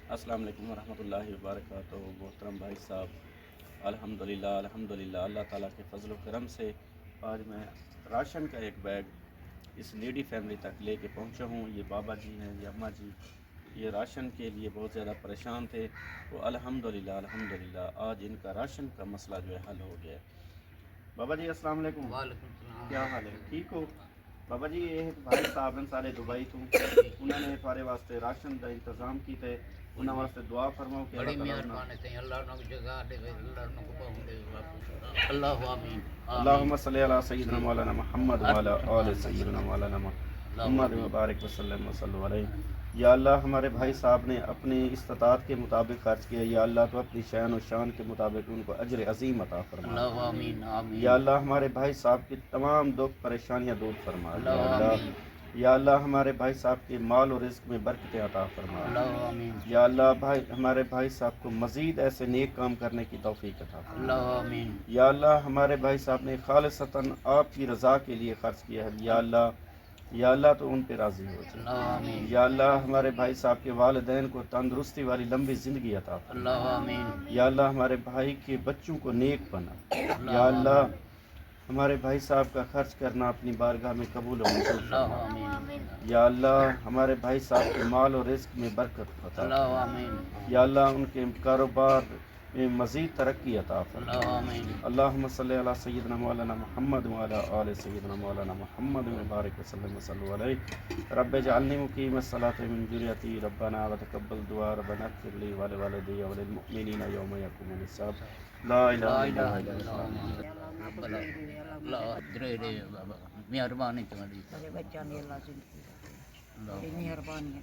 السلام علیکم ورحمۃ اللہ وبرکاتہ۔ محترم بھائی صاحب، الحمدللہ اللہ تعالیٰ کے فضل و کرم سے آج میں راشن کا ایک بیگ اس نیڈی فیملی تک لے کے پہنچا ہوں۔ یہ بابا جی ہیں، یہ اماں جی، یہ راشن کے لیے بہت زیادہ پریشان تھے، تو الحمدللہ آج ان کا راشن کا مسئلہ جو ہے حل ہو گیا ہے۔ بابا جی السلام علیکم۔ وعلیکم السلام۔ کیا حال ہے؟ ٹھیک ہو؟ بابا جی یہ بھائی صاحب ہیں سارے دبئی تو انہوں نے تھوڑے واسطے راشن کا انتظام کیتے، انہوں واسطے دعا فرماؤ کہ بڑی اللہ تعالیٰ مہربانی تھی، اللہ نو جزا دے، اللہ نو بہوں دے، اللہ آمین اللہم آمین صلی علی سیدنا مولانا محمد وعلی آل سیدنا مولانا محمد آمین۔ مبارک وسلم وصلی علیہ۔ یا اللہ ہمارے بھائی صاحب نے اپنی استطاعت کے مطابق خرچ کیا، یا اللہ تو اپنی شان و شان کے مطابق ان کو اجر عظیم عطا فرما۔ اللہ آمین آمین۔ یا اللہ ہمارے بھائی صاحب کی تمام دکھ پریشانیاں دور فرما۔ یا اللہ اللہ آمین۔ یا اللہ ہمارے بھائی صاحب کے مال و رزق میں برکتیں عطا فرما۔ اللہ آمین۔ یا اللہ ہمارے بھائی صاحب کو مزید ایسے نیک کام کرنے کی توفیق عطا فرما۔ اللہ آمین۔ یا اللہ ہمارے بھائی صاحب نے خالصتاً آپ کی رضا کے لیے خرچ کیا ہے، یا اللہ تو ان پہ راضی ہو جائے۔ اللہ آمین۔ یا اللہ ہمارے بھائی صاحب کے والدین کو تندرستی والی لمبی زندگی عطا فرما۔ اللہ آمین۔ یا اللہ ہمارے بھائی کے بچوں کو نیک بنا۔ یا اللہ ہمارے بھائی صاحب کا خرچ کرنا اپنی بارگاہ میں قبول و منظور اللہ فرما۔ آمین۔ یا اللہ ہمارے بھائی صاحب کے مال و رزق میں برکت عطا اللہ فرما۔ آمین۔ یا اللہ ان کے کاروبار میں مزید ترقی عطا فرما۔ اللہ آمین۔ اللہم صلی علی سیدنا مولانا محمد وعلی آل سیدنا مولانا محمد مبارک وسلم وصلی علیہ۔ رب اجعلنی مقیم الصلاۃ من ذریتی، ربنا وتقبل دعا، ربنا اغفر لی ولوالدی وللمؤمنین یوم یقوم الحساب۔ لا الہ لا الا الہ اللہ۔ الا اللہ، ربنا اللہ درے دے بابا، مہربانی تمہاری۔ میرے بچوں نے اللہ زندگی دی، اللہ بڑی مہربانی ہے۔